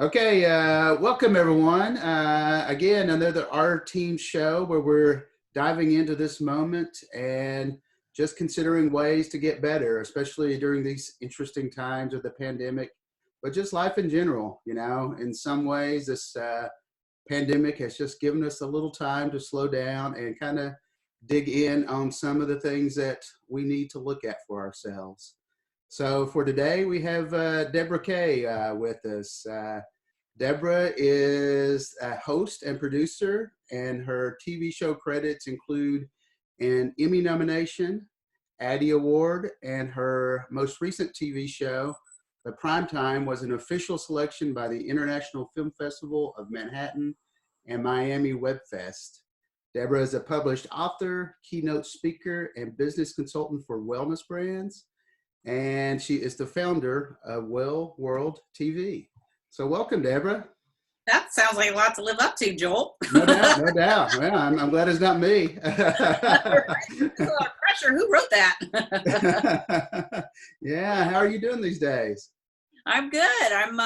Okay, welcome everyone. Again, another Our Team show where we're diving into this moment and just considering ways to get better, especially during these interesting times of the pandemic, but just life in general. In some ways, this pandemic has just given us a little time to slow down and kind of dig in on some of the things that we need to look at for ourselves. So for today, we have Debra K with us. Debra is a host and producer, and her TV show credits include an Emmy nomination, ADDY Award, and her most recent TV show, The Primetime, was an official selection by the International Film Festival of Manhattan and Miami Webfest. Debra is a published author, keynote speaker, and business consultant for wellness brands, and she is the founder of Well World TV. So welcome, Debra. That sounds like a lot to live up to, Joel. No doubt, no doubt. Well, I'm glad it's not me. There's a lot of pressure. Who wrote that? Yeah, how are you doing these days? I'm good. I'm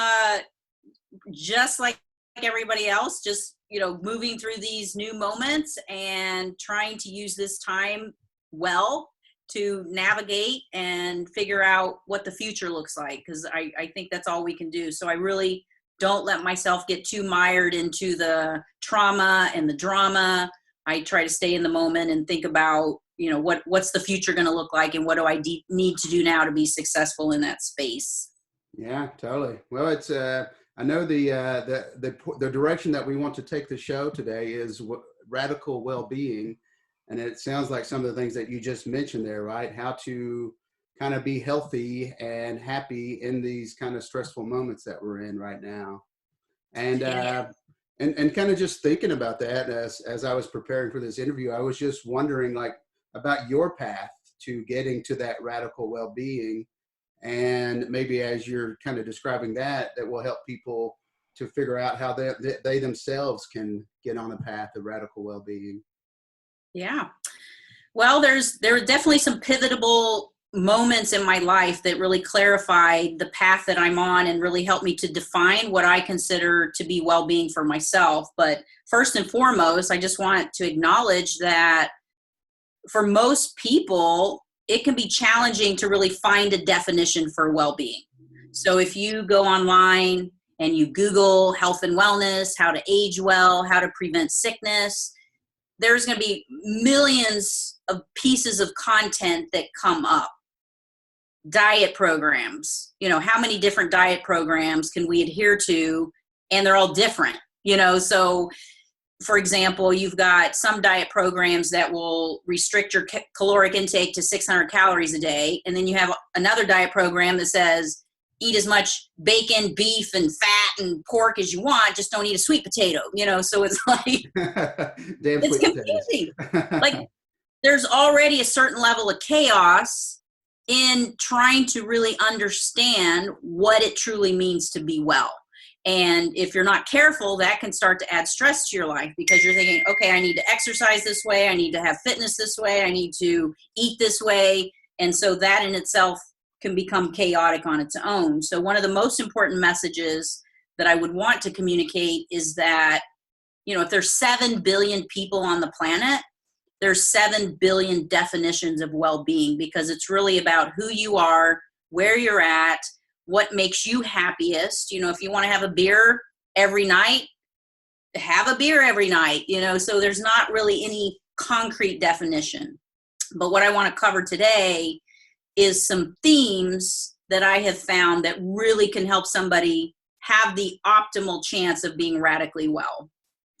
just like everybody else, just moving through these new moments and trying to use this time well to navigate and figure out what the future looks like, because I think that's all we can do. So I really don't let myself get too mired into the trauma and the drama. I try to stay in the moment and think about, what's the future going to look like and what do I need to do now to be successful in that space. Yeah, totally. Well, it's I know the direction that we want to take the show today is radical well-being. And it sounds like some of the things that you just mentioned there, right? How to kind of be healthy and happy in these kind of stressful moments that we're in right now. And and kind of just thinking about that as I was preparing for this interview, I was just wondering about your path to getting to that radical well-being. And maybe as you're kind of describing that will help people to figure out how they themselves can get on a path of radical well-being. Yeah. Well, there are definitely some pivotal moments in my life that really clarified the path that I'm on and really helped me to define what I consider to be well-being for myself. But first and foremost, I just want to acknowledge that for most people, it can be challenging to really find a definition for well-being. So if you go online and you Google health and wellness, how to age well, how to prevent sickness, there's going to be millions of pieces of content that come up. Diet programs, how many different diet programs can we adhere to? And they're all different, so for example, you've got some diet programs that will restrict your caloric intake to 600 calories a day. And then you have another diet program that says, eat as much bacon, beef, and fat and pork as you want. Just don't eat a sweet potato, so it's like, it's confusing. Like there's already a certain level of chaos in trying to really understand what it truly means to be well. And if you're not careful, that can start to add stress to your life because you're thinking, okay, I need to exercise this way. I need to have fitness this way. I need to eat this way. And so that in itself can become chaotic on its own. So one of the most important messages that I would want to communicate is that, if there's 7 billion people on the planet, there's 7 billion definitions of well-being, because it's really about who you are, where you're at, what makes you happiest. If you want to have a beer every night, have a beer every night, so there's not really any concrete definition. But what I want to cover today is some themes that I have found that really can help somebody have the optimal chance of being radically well.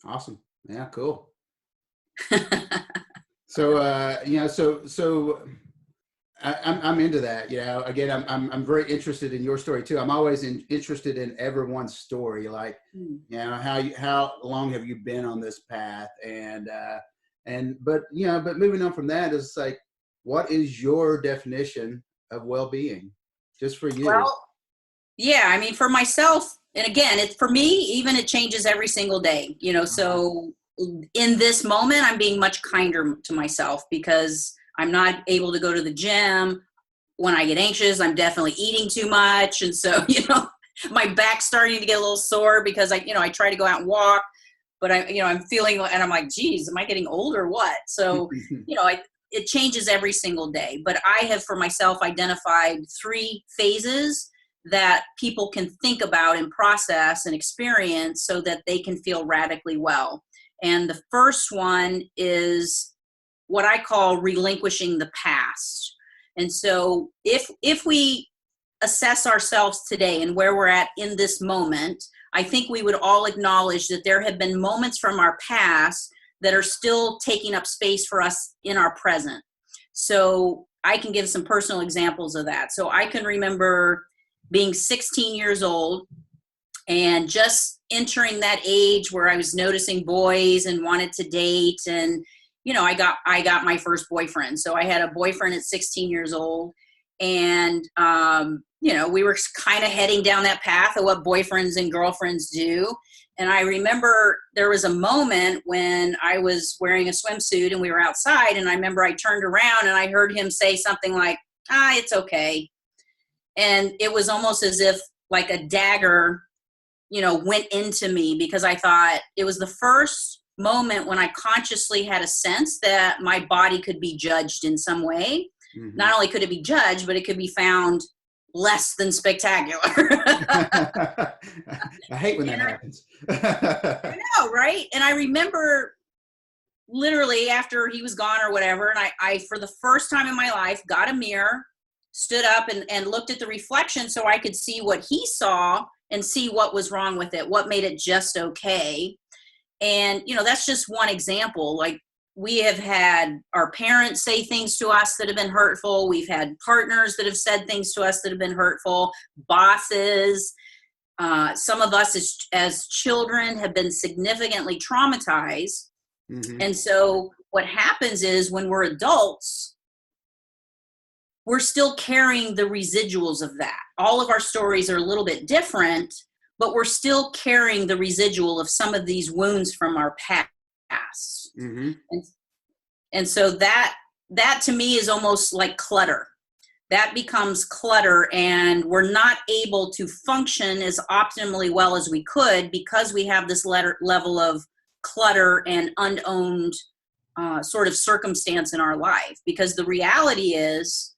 Awesome. Yeah, cool. So, I'm into that. Again, I'm very interested in your story too. I'm always interested in everyone's story. Like, how long have you been on this path? But moving on from that is like, what is your definition of well-being, just for you? Well, yeah, for myself, and again, for me, even it changes every single day, so in this moment, I'm being much kinder to myself because I'm not able to go to the gym. When I get anxious, I'm definitely eating too much. And so, my back's starting to get a little sore because I try to go out and walk, but I'm feeling, and I'm like, geez, am I getting old or what? So, it changes every single day, but I have for myself identified 3 phases that people can think about and process and experience so that they can feel radically well. And the first one is what I call relinquishing the past. And so if we assess ourselves today and where we're at in this moment, I think we would all acknowledge that there have been moments from our past that are still taking up space for us in our present. So I can give some personal examples of that. So I can remember being 16 years old and just entering that age where I was noticing boys and wanted to date. And, I got my first boyfriend. So I had a boyfriend at 16 years old. And, we were kind of heading down that path of what boyfriends and girlfriends do. And I remember there was a moment when I was wearing a swimsuit and we were outside, and I remember I turned around and I heard him say something like, it's okay. And it was almost as if like a dagger, went into me, because I thought it was the first moment when I consciously had a sense that my body could be judged in some way. Mm-hmm. Not only could it be judged, but it could be found less than spectacular. I hate when that happens. I know, right? And I remember literally after he was gone or whatever, and I for the first time in my life, got a mirror, stood up and looked at the reflection so I could see what he saw and see what was wrong with it, what made it just okay. And, that's just one example. Like, we have had our parents say things to us that have been hurtful. We've had partners that have said things to us that have been hurtful, bosses. Some of us as children have been significantly traumatized. Mm-hmm. And so what happens is when we're adults, we're still carrying the residuals of that. All of our stories are a little bit different, but we're still carrying the residual of some of these wounds from our past. Mm-hmm. And so that to me is almost like clutter. That becomes clutter, and we're not able to function as optimally well as we could because we have this level of clutter and unowned sort of circumstance in our life. Because the reality is,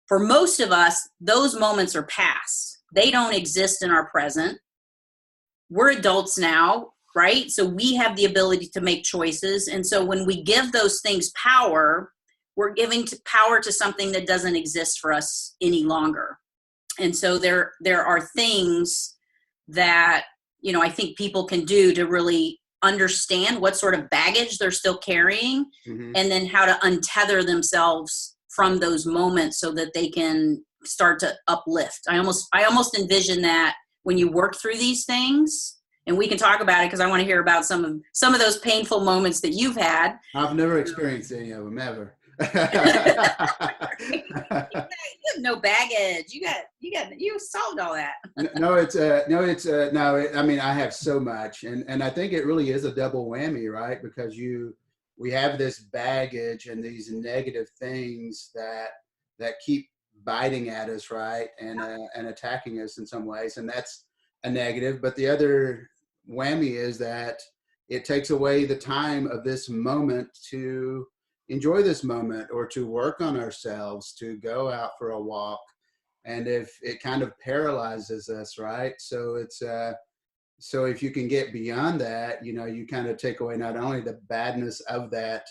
for most of us, those moments are past. They don't exist in our present. We're adults now, right? So we have the ability to make choices. And so when we give those things power, we're giving power to something that doesn't exist for us any longer. And so there are things that, I think people can do to really understand what sort of baggage they're still carrying, mm-hmm. and then how to untether themselves from those moments so that they can start to uplift. I almost envision that when you work through these things, and we can talk about it because I want to hear about some of those painful moments that you've had. I've never experienced any of them ever. You have no baggage. You solved all that. I mean, I have so much, and I think it really is a double whammy, right? Because we have this baggage and these negative things that keep biting at us, right? And attacking us in some ways. And that's a negative. But the other whammy is that it takes away the time of this moment to enjoy this moment, or to work on ourselves, to go out for a walk. And if it kind of paralyzes us, right? So it's, so if you can get beyond that, you kind of take away not only the badness of that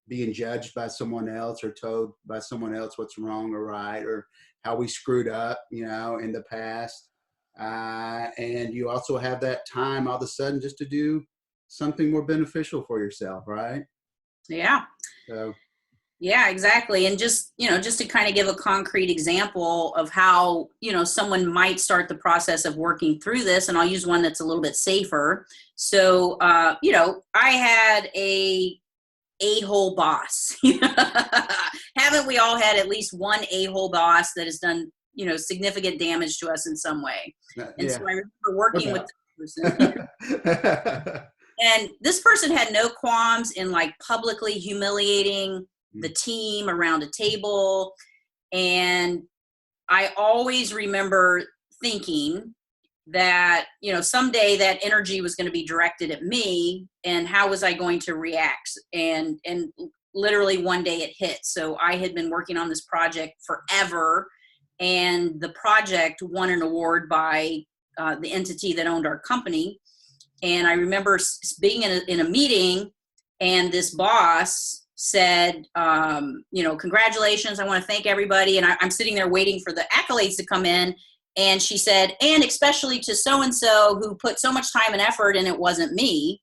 being judged by someone else or told by someone else what's wrong or right, or how we screwed up, in the past. And you also have that time all of a sudden just to do something more beneficial for yourself, right? Yeah. So. Yeah, exactly. And just to kind of give a concrete example of how, someone might start the process of working through this, and I'll use one that's a little bit safer. So, I had a-hole boss. Haven't we all had at least one a-hole boss that has done, significant damage to us in some way? And so I remember working with this person. And this person had no qualms in like publicly humiliating the team around a table. And I always remember thinking that, someday that energy was going to be directed at me, and how was I going to react? And literally one day it hit. So I had been working on this project forever, and the project won an award by the entity that owned our company. And I remember being in a meeting, and this boss said, congratulations, I want to thank everybody. And I'm sitting there waiting for the accolades to come in. And she said, and especially to so-and-so who put so much time and effort, and it wasn't me.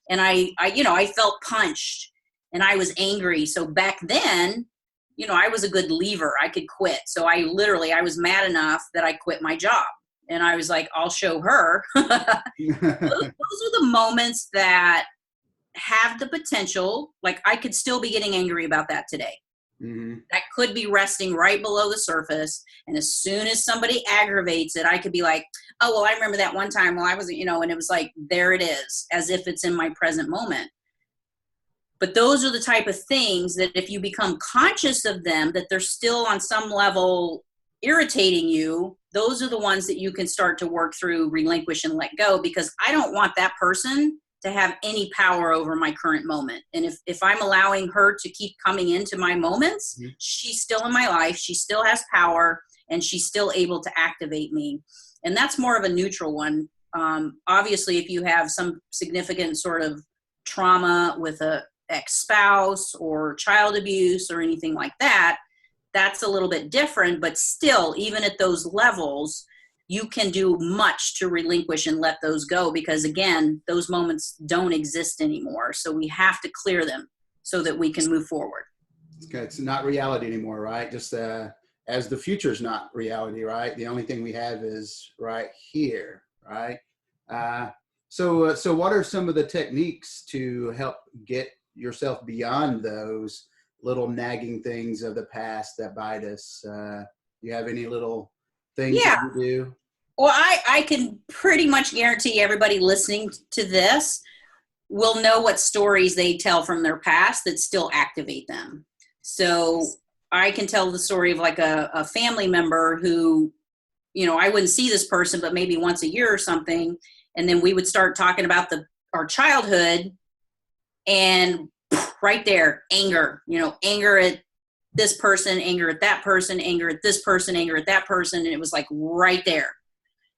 And I felt punched, and I was angry. So back then, I was a good leaver. I could quit. So I was mad enough that I quit my job. And I was like, I'll show her. Those are the moments that have the potential. Like, I could still be getting angry about that today. Mm-hmm. That could be resting right below the surface. And as soon as somebody aggravates it, I could be like, oh, well, I remember that one time while I was, and it was like, there it is, as if it's in my present moment. But those are the type of things that if you become conscious of them, that they're still on some level irritating you, those are the ones that you can start to work through, relinquish, and let go, because I don't want that person to have any power over my current moment. And if I'm allowing her to keep coming into my moments, mm-hmm. she's still in my life, she still has power, and she's still able to activate me. And that's more of a neutral one. Obviously, if you have some significant sort of trauma with a ex-spouse or child abuse or anything like that, that's a little bit different. But still, even at those levels, you can do much to relinquish and let those go, because again, those moments don't exist anymore. So we have to clear them so that we can move forward. Okay, it's not reality anymore, right? Just as the future is not reality, right? The only thing we have is right here, right? So what are some of the techniques to help get yourself beyond those little nagging things of the past that bite us? You have any little things that you do? Well, I can pretty much guarantee everybody listening to this will know what stories they tell from their past that still activate them. So I can tell the story of like a family member who, I wouldn't see this person, but maybe once a year or something. And then we would start talking about our childhood, and right there, anger, anger at this person, anger at that person, anger at this person, anger at that person. And it was like right there.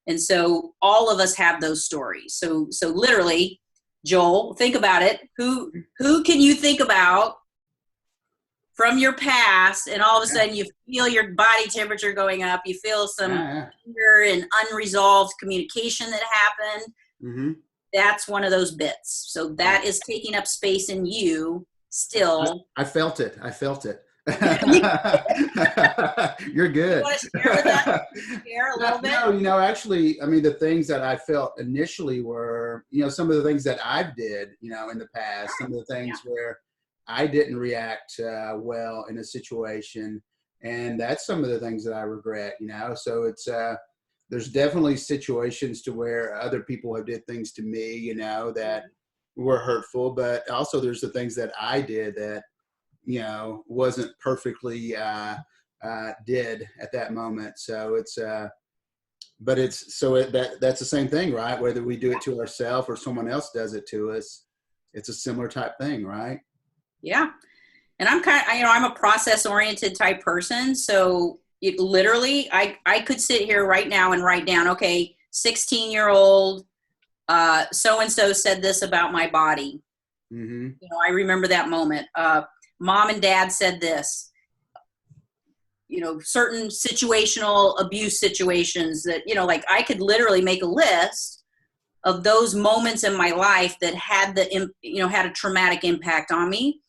And so all of us have those stories. So literally, Joel, think about it. Who can you think about from your past, and all of a sudden you feel your body temperature going up, you feel some anger and unresolved communication that happened? Mm-hmm. That's one of those bits. So that is taking up space in you still. I felt it. You're good. You want to share with us? Share a little bit? No, actually, I mean, the things that I felt initially were, some of the things that I did, in the past, some of the things where I didn't react well in a situation. And that's some of the things that I regret, so it's, there's definitely situations to where other people have did things to me, that were hurtful, but also there's the things that I did that, wasn't perfectly did at that moment. So it's, but it's, that's the same thing, right? Whether we do it to ourselves or someone else does it to us, it's a similar type thing, right? Yeah. And I'm I'm a process oriented type person. So it literally, I could sit here right now and write down, okay, 16-year-old, so-and-so said this about my body. Mm-hmm. I remember that moment. Mom and dad said this, certain situational abuse situations that, like I could literally make a list of those moments in my life that had had a traumatic impact on me.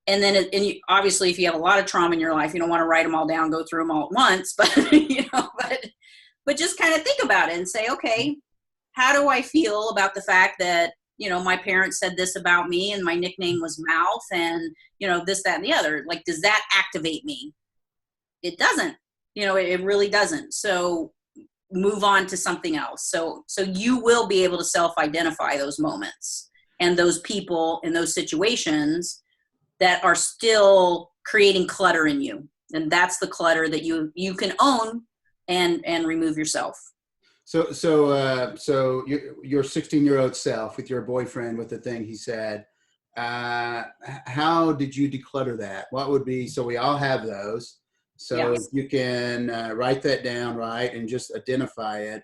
And then, obviously, if you have a lot of trauma in your life, you don't want to write them all down, go through them all at once, but, but just kind of think about it and say, okay, how do I feel about the fact that, my parents said this about me and my nickname was Mouth and, this, that, and the other. Like, does that activate me? It doesn't, it really doesn't. So move on to something else. So you will be able to self-identify those moments and those people in those situations that are still creating clutter in you. And that's the clutter that you can own and remove yourself. So your 16-year-old self with your boyfriend, with the thing he said, how did you declutter that? What would be, so we all have those. So Yes. you can write that down, right, and just identify it.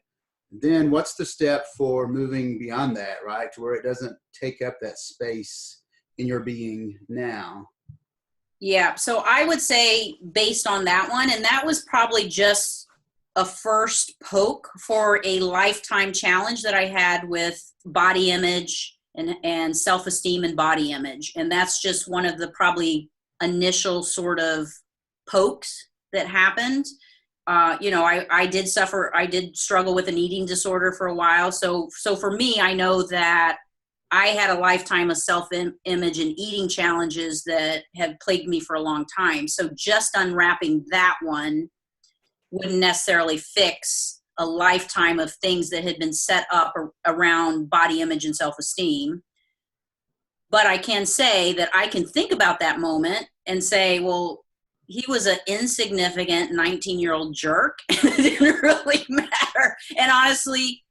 Then what's the step for moving beyond that, right, to where it doesn't take up that space in your being now? Yeah. So I would say based on that one, and that was probably just a first poke for a lifetime challenge that I had with body image and self-esteem and body image. And that's just one of the probably initial sort of pokes that happened. I did struggle with an eating disorder for a while. So for me, I know that I had a lifetime of self-image and eating challenges that have plagued me for a long time. So just unwrapping that one wouldn't necessarily fix a lifetime of things that had been set up around body image and self-esteem. But I can say that I can think about that moment and say, well, he was an insignificant 19-year-old jerk. It didn't really matter. And honestly,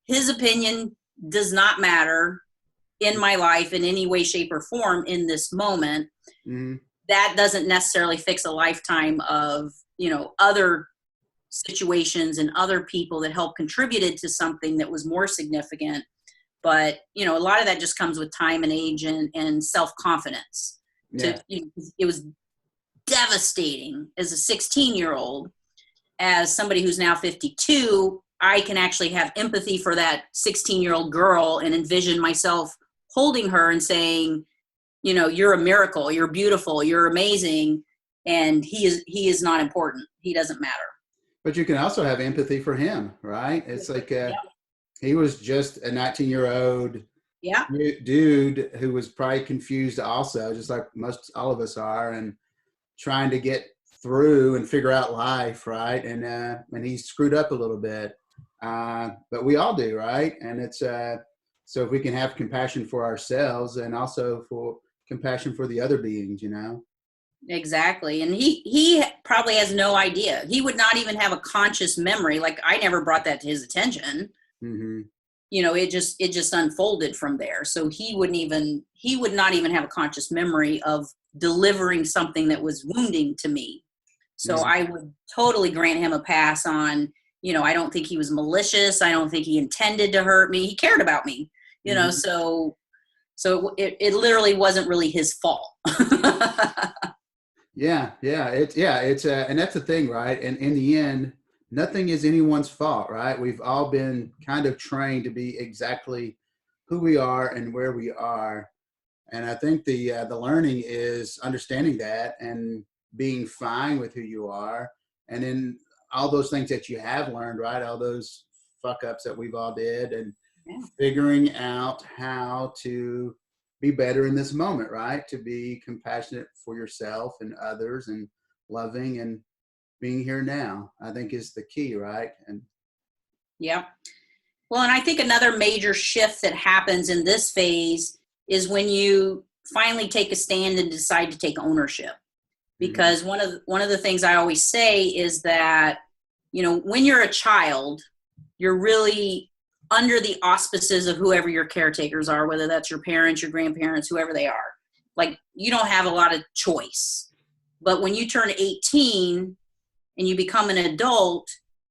his opinion does not matter in my life in any way, shape, or form in this moment. Mm-hmm. That doesn't necessarily fix a lifetime of, other situations and other people that helped contributed to something that was more significant. But, a lot of that just comes with time and age and self-confidence. Yeah. It was devastating as a 16-year-old. As somebody who's now 52, I can actually have empathy for that 16-year-old girl and envision myself holding her and saying, you're a miracle, you're beautiful, you're amazing, and he is not important. He doesn't matter. But you can also have empathy for him, right? It's like he was just a 19-year-old Yeah. dude who was probably confused also, just like most all of us are, and trying to get through and figure out life, right? And he screwed up a little bit, but we all do, right? And it's so if we can have compassion for ourselves and also for compassion for the other beings, Exactly. And he probably has no idea. He would not even have a conscious memory. Like, I never brought that to his attention. Mm-hmm. It just unfolded from there. So he would not even have a conscious memory of delivering something that was wounding to me. So Mm-hmm. I would totally grant him a pass on, I don't think he was malicious. I don't think he intended to hurt me. He cared about me, Mm-hmm. so it literally wasn't really his fault. It's and that's the thing, right? And in the end, nothing is anyone's fault, right? We've all been kind of trained to be exactly who we are and where we are. And I think the learning is understanding that and being fine with who you are, and then all those things that you have learned, right? All those fuck ups that we've all did, and figuring out how to be better in this moment, right? To be compassionate for yourself and others, and loving and being here now, I think is the key, right? And Yeah. Well, and I think another major shift that happens in this phase is when you finally take a stand and decide to take ownership. Because one of the things I always say is that, when you're a child, you're really under the auspices of whoever your caretakers are, whether that's your parents, your grandparents, whoever they are. Like, you don't have a lot of choice. But when you turn 18 and you become an adult,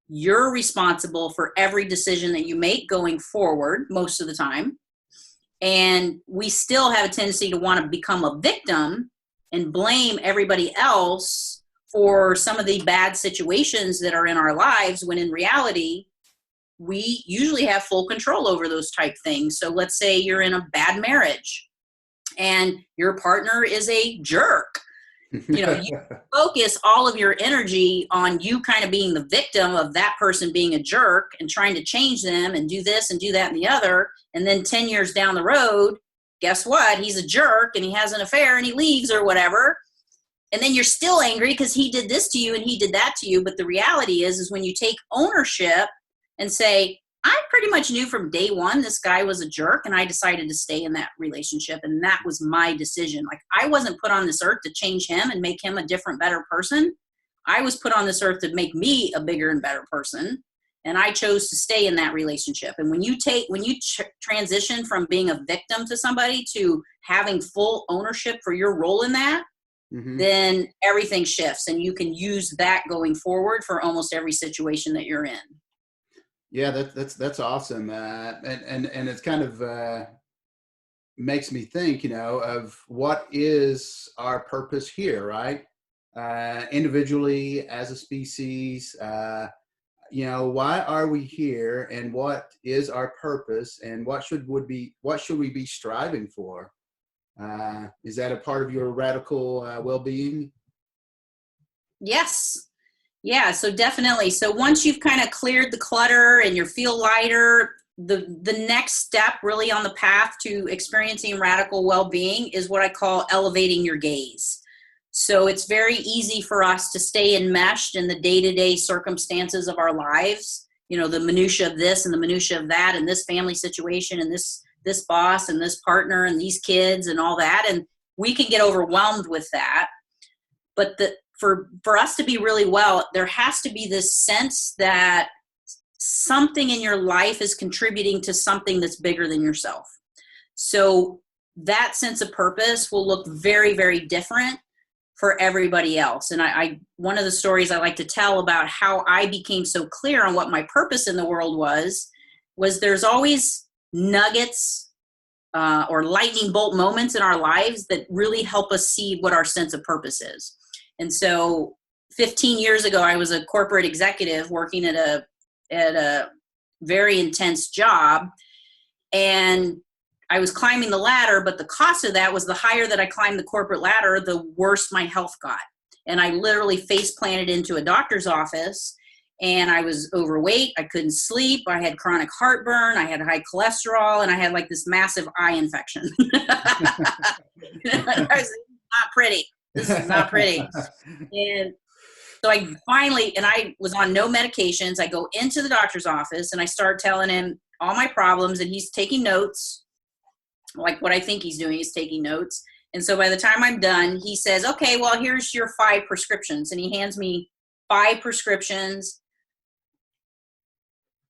you're responsible for every decision that you make going forward most of the time. And we still have a tendency to want to become a victim and blame everybody else for some of the bad situations that are in our lives, when in reality, we usually have full control over those type things. So let's say you're in a bad marriage and your partner is a jerk. You focus all of your energy on you kind of being the victim of that person being a jerk and trying to change them and do this and do that and the other. And then 10 years down the road, guess what? He's a jerk and he has an affair and he leaves or whatever. And then you're still angry because he did this to you and he did that to you. But the reality is when you take ownership and say, I pretty much knew from day one this guy was a jerk, and I decided to stay in that relationship, and that was my decision. Like, I wasn't put on this earth to change him and make him a different, better person. I was put on this earth to make me a bigger and better person. And I chose to stay in that relationship. And when you transition from being a victim to somebody to having full ownership for your role in that, then everything shifts, and you can use that going forward for almost every situation that you're in. Yeah, that's awesome. And it's kind of makes me think, of what is our purpose here, right? Individually, as a species, why are we here, and what is our purpose, and what should we be striving for? Is that a part of your radical well-being? Yes. Yeah, so definitely. So once you've kind of cleared the clutter and you feel lighter, the next step really on the path to experiencing radical well-being is what I call elevating your gaze. So it's very easy for us to stay enmeshed in the day-to-day circumstances of our lives, the minutia of this and the minutia of that, and this family situation and this boss and this partner and these kids and all that. And we can get overwhelmed with that. But for us to be really well, there has to be this sense that something in your life is contributing to something that's bigger than yourself. So that sense of purpose will look very, very different for everybody else. And I one of the stories I like to tell about how I became so clear on what my purpose in the world was there's always nuggets or lightning bolt moments in our lives that really help us see what our sense of purpose is. And so 15 years ago, I was a corporate executive working at a very intense job, and I was climbing the ladder, but the cost of that was the higher that I climbed the corporate ladder, the worse my health got. And I literally face planted into a doctor's office, and I was overweight. I couldn't sleep. I had chronic heartburn. I had high cholesterol, and I had like this massive eye infection. I was not pretty. This is not pretty. And so I was on no medications. I go into the doctor's office and I start telling him all my problems, and he's taking notes. Like what I think he's doing is taking notes. And so by the time I'm done, he says, okay, well, here's your 5 prescriptions. And he hands me 5 prescriptions.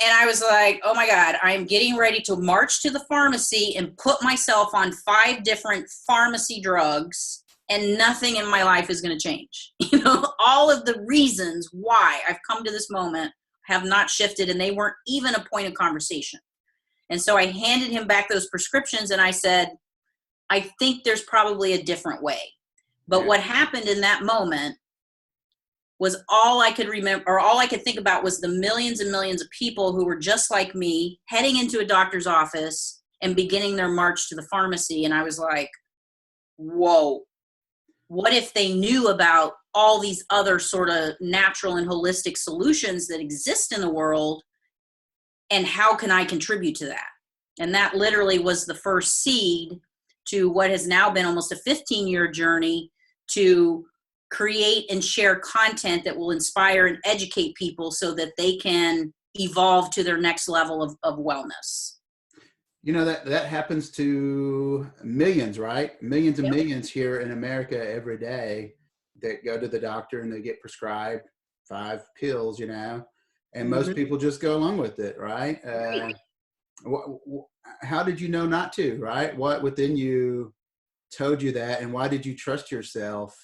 And I was like, oh my God, I'm getting ready to march to the pharmacy and put myself on 5 different pharmacy drugs, and nothing in my life is going to change. All of the reasons why I've come to this moment have not shifted, and they weren't even a point of conversation. And so I handed him back those prescriptions, and I said, I think there's probably a different way. But what happened in that moment was all I could remember, or all I could think about, was the millions and millions of people who were just like me, heading into a doctor's office and beginning their march to the pharmacy. And I was like, whoa, what if they knew about all these other sort of natural and holistic solutions that exist in the world? And how can I contribute to that? And that literally was the first seed to what has now been almost a 15-year journey to create and share content that will inspire and educate people so that they can evolve to their next level of wellness. That happens to millions, right? Millions and millions here in America every day that go to the doctor and they get prescribed 5 pills, and most people just go along with it, right? How did you know not to, right? What within you told you that, and why did you trust yourself?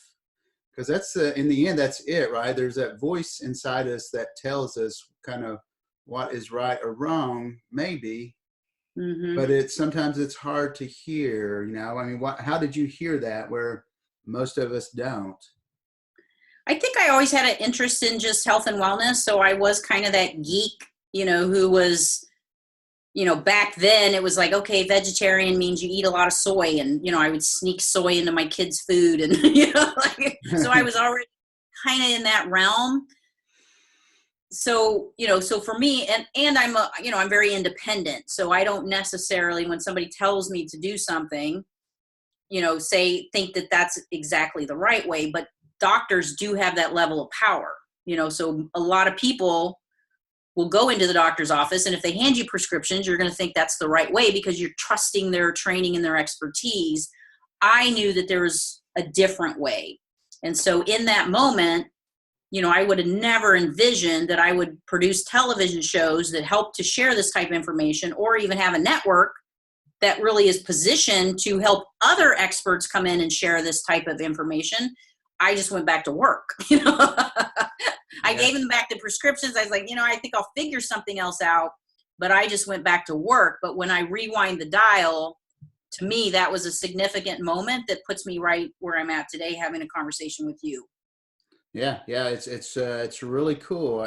Because that's in the end, that's it, right? There's that voice inside us that tells us kind of what is right or wrong, maybe, but sometimes it's hard to hear. How did you hear that where most of us don't? I think I always had an interest in just health and wellness. So I was kind of that geek, who was, back then it was like, okay, vegetarian means you eat a lot of soy. And, I would sneak soy into my kids' food. And, so I was already kind of in that realm. So, so for me, and I'm, I'm very independent. So I don't necessarily, when somebody tells me to do something, think that that's exactly the right way. But doctors do have that level of power, so a lot of people will go into the doctor's office, and if they hand you prescriptions, you're going to think that's the right way because you're trusting their training and their expertise. I knew that there was a different way. And so in that moment, I would have never envisioned that I would produce television shows that help to share this type of information, or even have a network that really is positioned to help other experts come in and share this type of information. I just went back to work. I gave them back the prescriptions. I was like, I think I'll figure something else out, but I just went back to work. But when I rewind the dial, to me, that was a significant moment that puts me right where I'm at today, having a conversation with you. Yeah, it's really cool.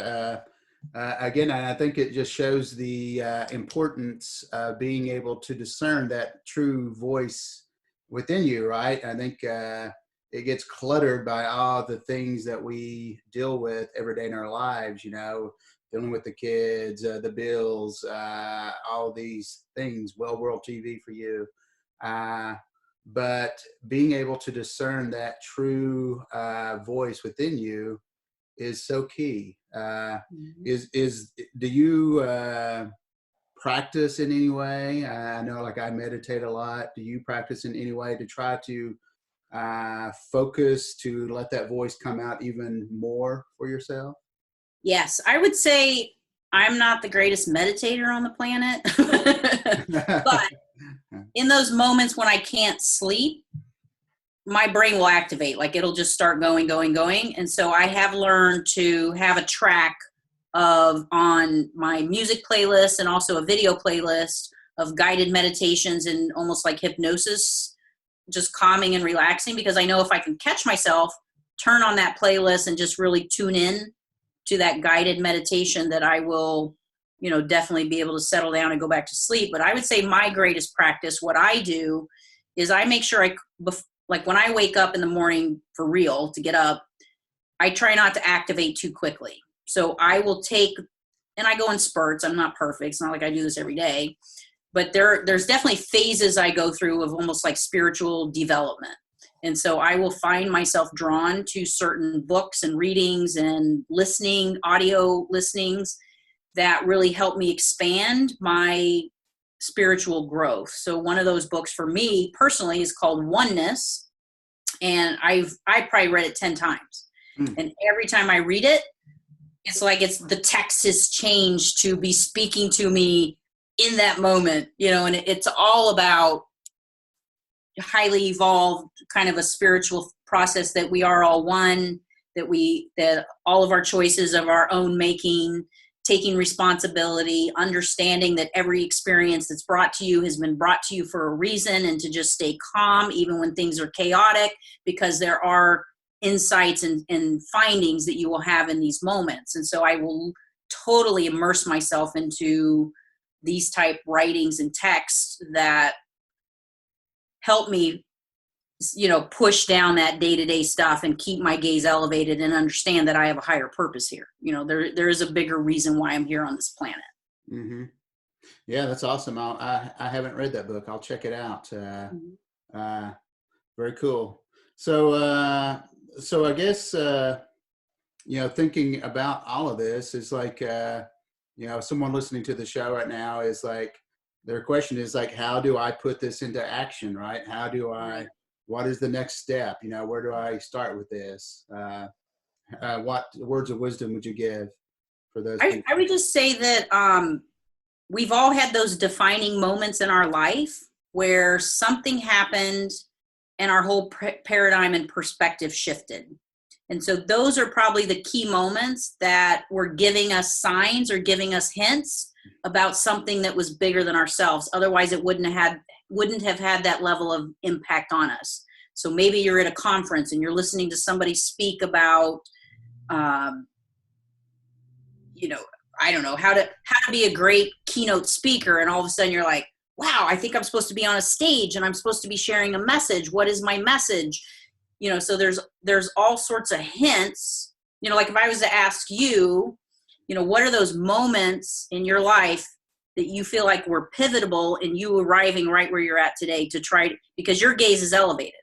Again, I think it just shows the importance of being able to discern that true voice within you, right? I think it gets cluttered by all the things that we deal with every day in our lives, dealing with the kids, the bills, all these things, well, world TV for you. But being able to discern that true voice within you is so key. Do you practice in any way? I know, like, I meditate a lot. Do you practice in any way to try to focus, to let that voice come out even more for yourself? Yes, I would say I'm not the greatest meditator on the planet, but in those moments when I can't sleep, my brain will activate. Like, it'll just start going. And so I have learned to have a track on my music playlist, and also a video playlist of guided meditations and almost like hypnosis, just calming and relaxing, because I know if I can catch myself, turn on that playlist and just really tune in to that guided meditation, that I will, definitely be able to settle down and go back to sleep. But I would say my greatest practice, what I do is I make sure like when I wake up in the morning for real to get up, I try not to activate too quickly. So I will and I go in spurts. I'm not perfect. It's not like I do this every day, but there's definitely phases I go through of almost like spiritual development. And so I will find myself drawn to certain books and readings and audio listenings that really help me expand my spiritual growth. So one of those books for me personally is called Oneness. And I probably read it 10 times. And every time I read it, it's like the text has changed to be speaking to me in that moment, and it's all about highly evolved kind of a spiritual process, that we are all one, that all of our choices of our own making, taking responsibility, understanding that every experience that's brought to you has been brought to you for a reason, and to just stay calm even when things are chaotic, because there are insights and findings that you will have in these moments. And so I will totally immerse myself into these type writings and texts that help me, push down that day-to-day stuff and keep my gaze elevated and understand that I have a higher purpose here. There is a bigger reason why I'm here on this planet. Mm-hmm. Yeah, that's awesome. I haven't read that book. I'll check it out. Very cool. So I guess, thinking about all of this is like, someone listening to the show right now is like, their question is like, how do I put this into action, right? What is the next step? Where do I start with this? What words of wisdom would you give for those people? I would just say that we've all had those defining moments in our life where something happened and our whole paradigm and perspective shifted. And so those are probably the key moments that were giving us signs or giving us hints about something that was bigger than ourselves. Otherwise, it wouldn't have had that level of impact on us. So maybe you're at a conference and you're listening to somebody speak about, I don't know, how to be a great keynote speaker. And all of a sudden you're like, wow, I think I'm supposed to be on a stage and I'm supposed to be sharing a message. What is my message? So there's all sorts of hints, like if I was to ask you, what are those moments in your life that you feel like were pivotal in you arriving right where you're at today, because your gaze is elevated,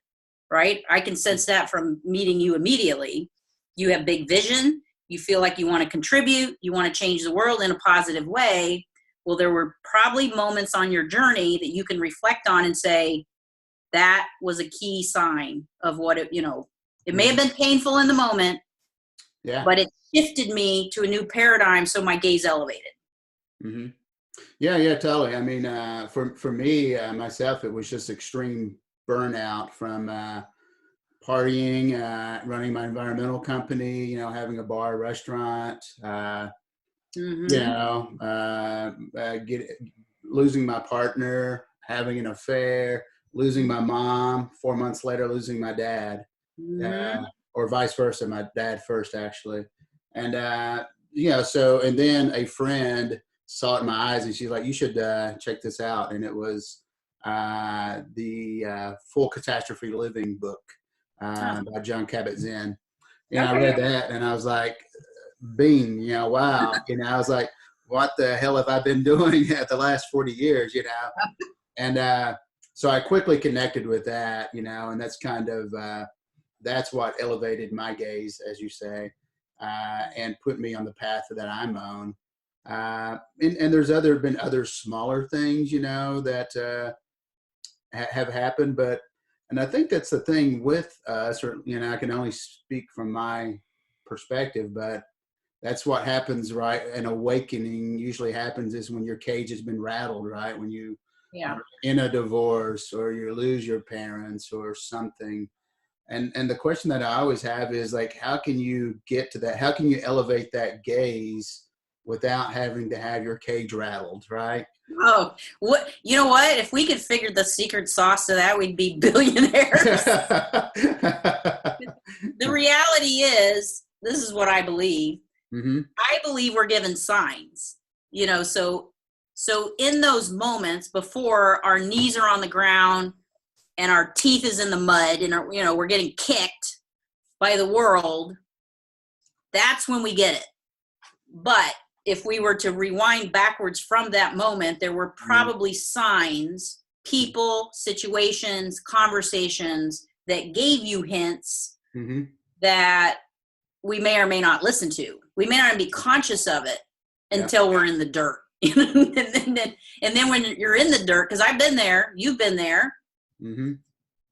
right? I can sense that from meeting you immediately. You have big vision. You feel like you want to contribute. You want to change the world in a positive way. Well, there were probably moments on your journey that you can reflect on and say, that was a key sign of what it may have been painful in the moment, Yeah. but it shifted me to a new paradigm. So my gaze elevated. Hmm. Yeah, yeah, totally. I mean, for me, myself, it was just extreme burnout from partying, running my environmental company, having a bar, restaurant, Mm-hmm. losing my partner, having an affair, losing my mom, 4 months later, losing my dad, Mm-hmm. or vice versa, my dad first, actually. And, and then a friend saw it in my eyes and she's like, you should check this out. And it was the Full Catastrophe Living book Oh, by John Kabat-Zinn. I okay. read that and I was like, Bean, wow. I was like, what the hell have I been doing at the last 40 years, And so I quickly connected with that, and that's kind of, that's what elevated my gaze, as you say, and put me on the path that I'm on. And there's been other smaller things, that have happened, and I think that's the thing with us, or, I can only speak from my perspective, but that's what happens, right? An awakening usually happens is when your cage has been rattled, right? When you Yeah. are in a divorce or you lose your parents or something. And the question that I always have is like, how can you get to that? How can you elevate that gaze without having to have your cage rattled, right? Oh, what, you know what? If we could figure the secret sauce to that, we'd be billionaires. The reality is, this is what I believe. Hmm. I believe we're given signs, so in those moments before our knees are on the ground and our teeth is in the mud and we're getting kicked by the world, that's when we get it. But if we were to rewind backwards from that moment, there were probably signs, people, situations, conversations that gave you hints Hmm. that we may or may not listen to. We may not be conscious of it Yeah. until we're in the dirt. and then when you're in the dirt, because I've been there, you've been there. Hmm.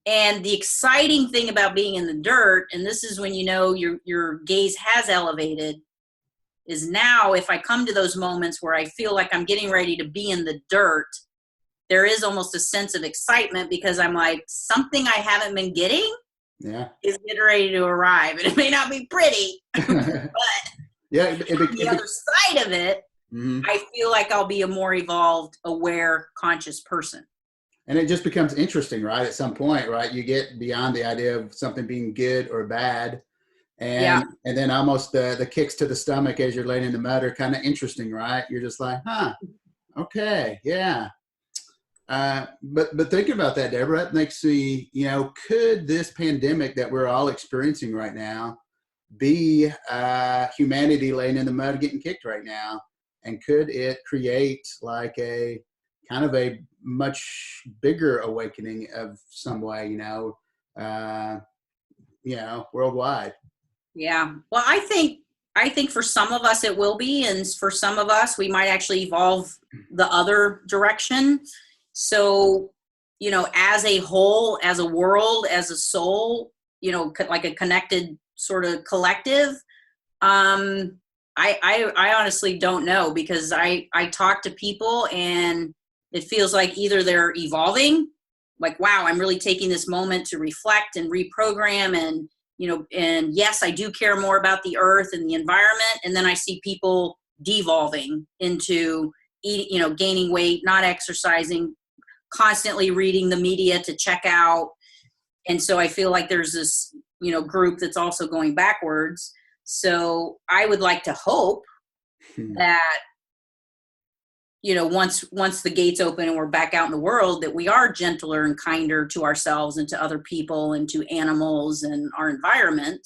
And the exciting thing about being in the dirt, and this is when your gaze has elevated, is now if I come to those moments where I feel like I'm getting ready to be in the dirt, there is almost a sense of excitement because I'm like, something I haven't been getting Yeah. is getting ready to arrive. And it may not be pretty, but Yeah. on the other side of it, Mhm. I feel like I'll be a more evolved, aware, conscious person. And it just becomes interesting, right? At some point, right? You get beyond the idea of something being good or bad. Yeah. And then almost the kicks to the stomach as you're laying in the mud are kind of interesting, right? You're just like, huh, okay, yeah. But thinking about that, Deborah, it makes me, could this pandemic that we're all experiencing right now be humanity laying in the mud getting kicked right now? And could it create like a kind of a much bigger awakening of some way, uh, worldwide? Yeah. Well, I think for some of us it will be, and for some of us we might actually evolve the other direction. So, as a whole, as a world, as a soul, like a connected sort of collective. I honestly don't know, because I talk to people and it feels like either they're evolving, like, wow, I'm really taking this moment to reflect and reprogram, and yes, I do care more about the earth and the environment. And then I see people devolving into gaining weight, not exercising, constantly reading the media to check out. And so I feel like there's this, group that's also going backwards. So I would like to hope that, once the gates open and we're back out in the world, that we are gentler and kinder to ourselves and to other people and to animals and our environment.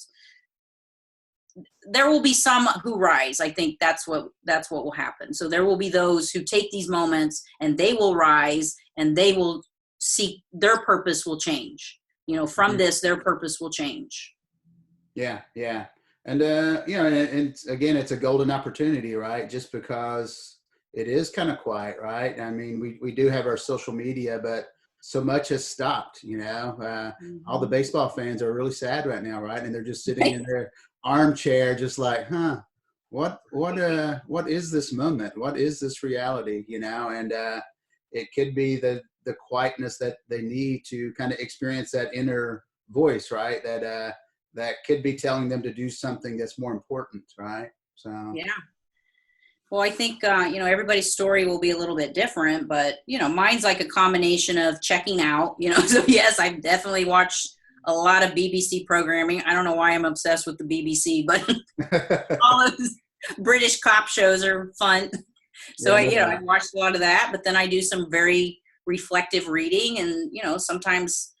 There will be some who rise. I think that's what will happen. So there will be those who take these moments and they will rise and they will seek, their purpose will change. From this, their purpose will change. Yeah, yeah. And and again, it's a golden opportunity, right? Just because it is kind of quiet, right? I mean, we do have our social media, but so much has stopped, all the Mhm. baseball fans are really sad right now, right? And they're just sitting in their armchair, just like, what is this moment? What is this reality? And it could be the quietness that they need to kind of experience that inner voice, right? That could be telling them to do something that's more important, right? So Yeah. Well, I think, everybody's story will be a little bit different, but, mine's like a combination of checking out, so yes, I've definitely watched a lot of BBC programming. I don't know why I'm obsessed with the BBC, but all those British cop shows are fun. So I've watched a lot of that, but then I do some very reflective reading, and, sometimes,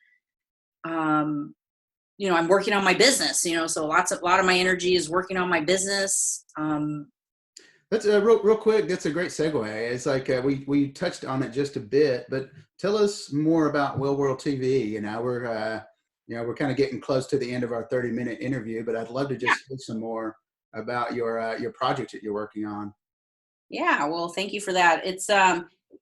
I'm working on my business, so a lot of my energy is working on my business. That's real quick. That's a great segue. It's like we touched on it just a bit, but tell us more about Well World TV. We're kind of getting close to the end of our 30-minute interview, but I'd love to just hear some more about your project that you're working on. Yeah, well, thank you for that. It's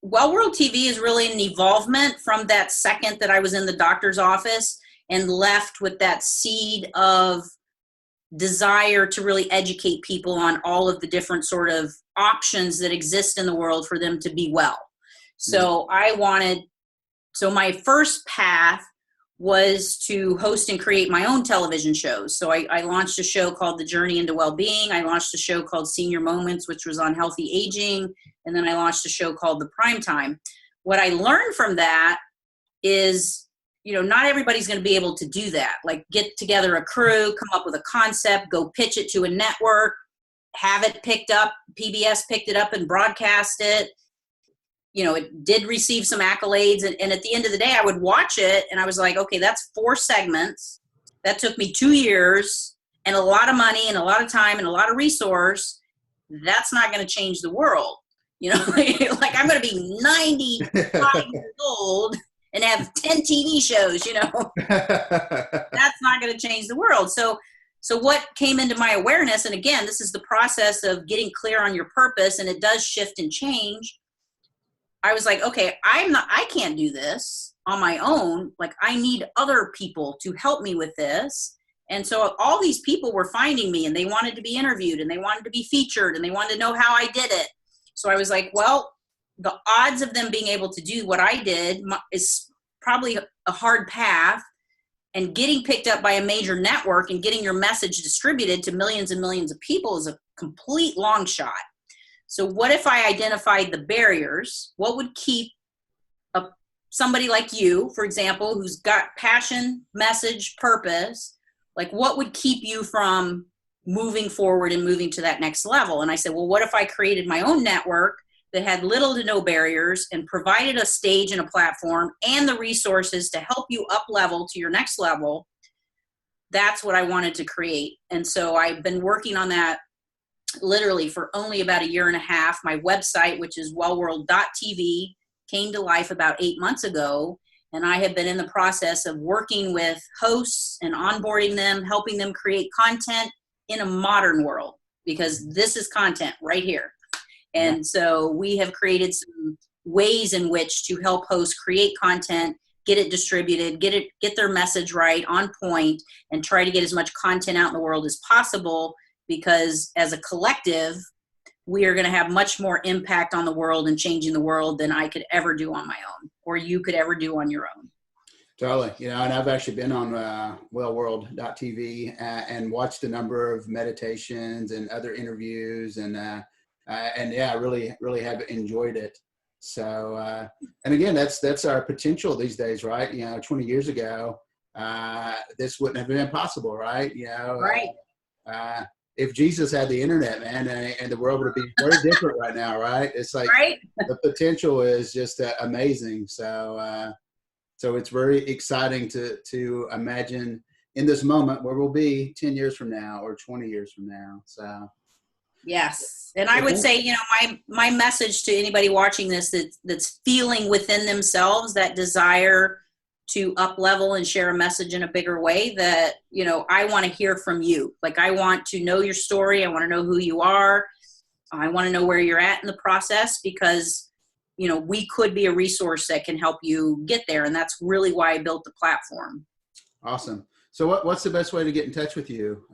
Well World TV is really an evolvement from that second that I was in the doctor's office and left with that seed of desire to really educate people on all of the different sort of options that exist in the world for them to be well. So my first path was to host and create my own television shows. So I launched a show called The Journey into Wellbeing. I launched a show called Senior Moments, which was on healthy aging. And then I launched a show called The Prime Time. What I learned from that is, not everybody's going to be able to do that. Like, get together a crew, come up with a concept, go pitch it to a network, have it picked up. PBS picked it up and broadcast it. It did receive some accolades. And at the end of the day, I would watch it and I was like, okay, that's 4 segments. That took me 2 years and a lot of money and a lot of time and a lot of resource. That's not going to change the world. Like I'm going to be 95 years old and have 10 TV shows, that's not going to change the world. So what came into my awareness, and again, this is the process of getting clear on your purpose, and it does shift and change. I was like, okay, I can't do this on my own. Like, I need other people to help me with this. And so all these people were finding me and they wanted to be interviewed and they wanted to be featured and they wanted to know how I did it. So I was like, well, the odds of them being able to do what I did is probably a hard path, and getting picked up by a major network and getting your message distributed to millions and millions of people is a complete long shot. So what if I identified the barriers? What would keep somebody like you, for example, who's got passion, message, purpose, like what would keep you from moving forward and moving to that next level? And I said, well, what if I created my own network that had little to no barriers and provided a stage and a platform and the resources to help you up level to your next level? That's what I wanted to create. And so I've been working on that literally for only about 1.5 years. My website, which is wellworld.tv, came to life about 8 months ago. And I have been in the process of working with hosts and onboarding them, helping them create content in a modern world, because this is content right here. And so we have created some ways in which to help hosts create content, get it distributed, get their message right, on point, and try to get as much content out in the world as possible, because as a collective, we are going to have much more impact on the world and changing the world than I could ever do on my own, or you could ever do on your own. Totally. And I've actually been on wellworld.tv and watched a number of meditations and other interviews, and yeah, really have enjoyed it. So, and again, that's our potential these days, right? 20 years ago, this wouldn't have been possible, right? Right. If Jesus had the internet, man, and the world would be very different right now, right? It's like the potential is just amazing. So it's very exciting to imagine in this moment where we'll be 10 years from now or 20 years from now. So. Yes. And I would say, my message to anybody watching this that's feeling within themselves that desire to up level and share a message in a bigger way, that, I want to hear from you. Like, I want to know your story. I want to know who you are. I want to know where you're at in the process, because, we could be a resource that can help you get there. And that's really why I built the platform. Awesome. So what's the best way to get in touch with you?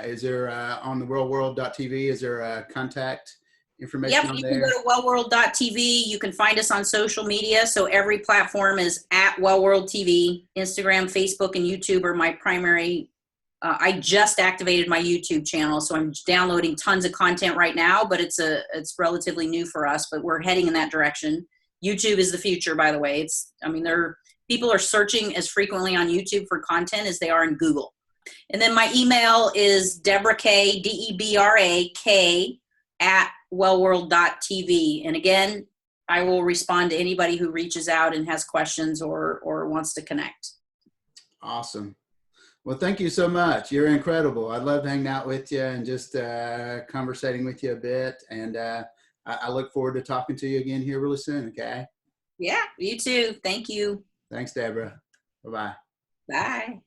Is there on the worldworld.tv, is there contact information Yep, on you can go there? to wellworld.tv. You can find us on social media. So every platform is at Wellworld TV. Instagram, Facebook, and YouTube are my primary. I just activated my YouTube channel, so I'm downloading tons of content right now, but it's relatively new for us, but we're heading in that direction. YouTube is the future, by the way. People are searching as frequently on YouTube for content as they are in Google. And then my email is Debra K, DEBRAK at wellworld.tv. And again, I will respond to anybody who reaches out and has questions or wants to connect. Awesome. Well, thank you so much. You're incredible. I love hanging out with you and just conversating with you a bit. And I look forward to talking to you again here really soon. Okay. Yeah, you too. Thank you. Thanks, Deborah. Bye-bye. Bye.